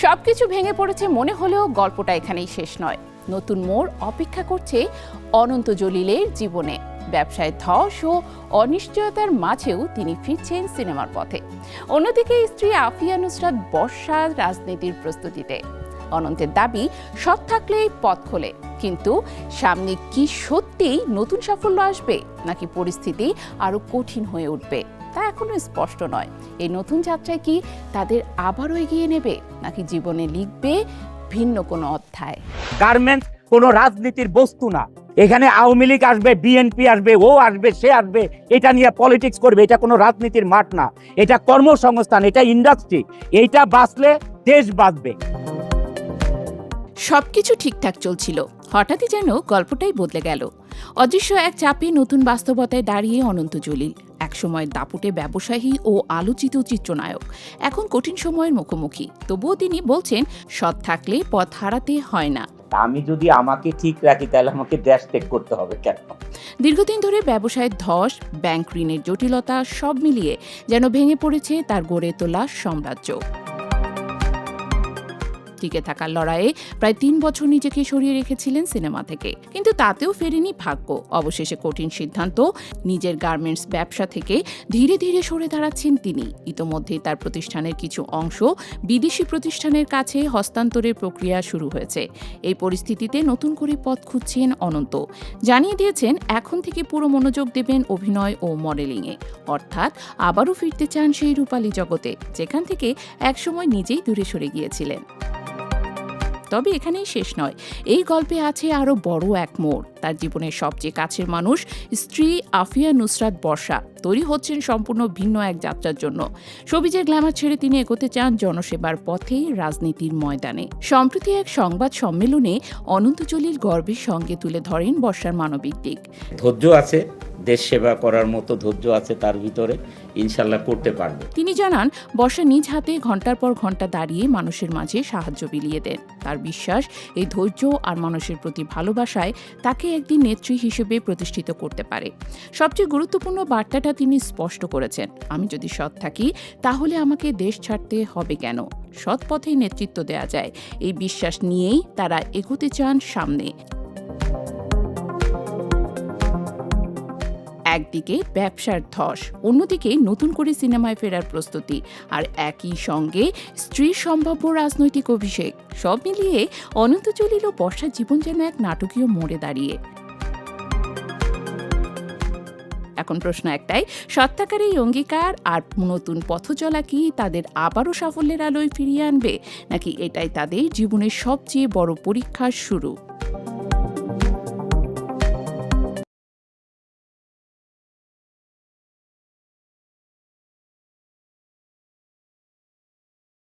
সবকিছু ভেঙে পড়েছে মনে হলেও গল্পটা এখানেই শেষ নয়। নতুন মোড় অপেক্ষা করছে অনন্ত জলিলের জীবনে। ব্যবসায় ধস ও অনিশ্চয়তার মাঝেও তিনি ফিরছেন সিনেমার পথে। অন্যদিকে স্ত্রী আফিয়া নুসরাত বর্ষা রাজনীতির প্রস্তুতিতে। অনন্তের দাবি সৎ থাকলেই পথ খোলে, কিন্তু সামনে কি সত্যিই নতুন সাফল্য আসবে নাকি পরিস্থিতি আরো কঠিন হয়ে উঠবে তা এখনো স্পষ্ট নয়। এই নতুন যাত্রায় কি তাদের আবারও এগিয়ে নেবে নাকি জীবনে লিখবে ভিন্ন কোনো অধ্যায়? গার্মেন্টস কোনো রাজনীতির বস্তু না। এখানে আওয়ামী লীগ আসবে, বিএনপি আসবে, ও আসবে, সে আসবে, এটা নিয়ে পলিটিক্স করবে। এটা কোনো রাজনীতির মাঠ না, এটা কর্মসংস্থান, এটা ইন্ডাস্ট্রি। এইটা বাঁচলে দেশ বাঁচবে। সবকিছু ঠিকঠাক চলছিল, হঠাৎই যেন গল্পটাই বদলে গেল। অদৃশ্য এক চাপে নতুন বাস্তবতায় দাঁড়িয়ে অনন্ত জলিল। একসময় দাপুটে ব্যবসায়ী ও আলোচিত চিত্রনায়ক, এখন কঠিন সময়ের মুখোমুখি। তবুও তিনি বলছেন, সৎ থাকলে পথ হারাতে হয় না। আমি যদি আমাকে ঠিক রাখি তাহলে আমাকে দেশ ত্যাগ করতে হবে কেন? দীর্ঘদিন ধরে ব্যবসায়ের ধস, ব্যাংক ঋণের জটিলতা সব মিলিয়ে যেন ভেঙে পড়েছে তার গড়ে তোলা সাম্রাজ্য। টিকে থাকার লড়াইয়ে প্রায় 3 বছর নিজেকে সরিয়ে রেখেছিলেন সিনেমা থেকে, কিন্তু তাতেও ফেরেনি ভাগ্য। অবশেষে কঠিন সিদ্ধান্ত, নিজের গার্মেন্টস ব্যবসা থেকে ধীরে ধীরে সরে দাঁড়াচ্ছেন তিনি। ইতোমধ্যেই তার প্রতিষ্ঠানের কিছু অংশ বিদেশি প্রতিষ্ঠানের কাছে হস্তান্তরের প্রক্রিয়া শুরু হয়েছে। এই পরিস্থিতিতে নতুন করে পথ খুঁজছেন অনন্ত। জানিয়ে দিয়েছেন এখন থেকে পুরো মনোযোগ দেবেন অভিনয় ও মডেলিংয়ে, অর্থাৎ আবারও ফিরতে চান সেই রূপালী জগতে যেখান থেকে একসময় নিজেই দূরে সরে গিয়েছিলেন। তবে এখানেই শেষ নয়, এই গল্পে আছে আরও বড় এক মোড়। তার জীবনের সবচেয়ে কাছের মানুষ স্ত্রী আফিয়া নুসরাত বর্ষা তৈরি হচ্ছেন সম্পূর্ণ ভিন্ন এক যাত্রার জন্য। শোবিজের গ্ল্যামার ছেড়ে তিনি এগোতে চান জনসেবার পথে, রাজনীতির ময়দানে। সম্প্রতি এক সংবাদ সম্মেলনে অনন্ত জলিল গর্বের সঙ্গে তুলে ধরেন বর্ষার মানবিক দিক। ধৈর্য আছে, দেশ সেবা করার মতো ধৈর্য আছে তার ভিতরে, ইনশাল্লাহ করতে পারবে। তিনি জানান, বর্ষা নিজ হাতে ঘন্টার পর ঘন্টা দাঁড়িয়ে মানুষের মাঝে সাহায্য বিলিয়ে দেন। তার বিশ্বাস, এই ধৈর্য আর মানুষের প্রতি ভালোবাসায় তাকে একদিন নেত্রী হিসেবে প্রতিষ্ঠিত করতে পারে। সবচেয়ে গুরুত্বপূর্ণ বার্তাটা তিনি স্পষ্ট করেছেন, আমি যদি সৎ থাকি তাহলে আমাকে দেশ ছাড়তে হবে কেন? সৎ পথেই নেতৃত্ব দেয়া যায়। এই বিশ্বাস নিয়েই তারা এগোতে চান সামনে। একদিকে ব্যবসার ধস, অন্যদিকে নতুন করে সিনেমায় ফেরার প্রস্তুতি, আর একই সঙ্গে স্ত্রীর সম্ভাব্য রাজনৈতিক অভিষেক। সব মিলিয়ে অনন্ত জলিল ও বর্ষার জীবন যেন এক নাটকীয় মোড়ে দাঁড়িয়ে। এখন প্রশ্ন একটাই, সত্যাকার এই অঙ্গীকার আর নতুন পথচলা কি তাদের আবারও সাফল্যের আলোয় ফিরিয়ে আনবে, নাকি এটাই তাদের জীবনের সবচেয়ে বড় পরীক্ষার শুরু?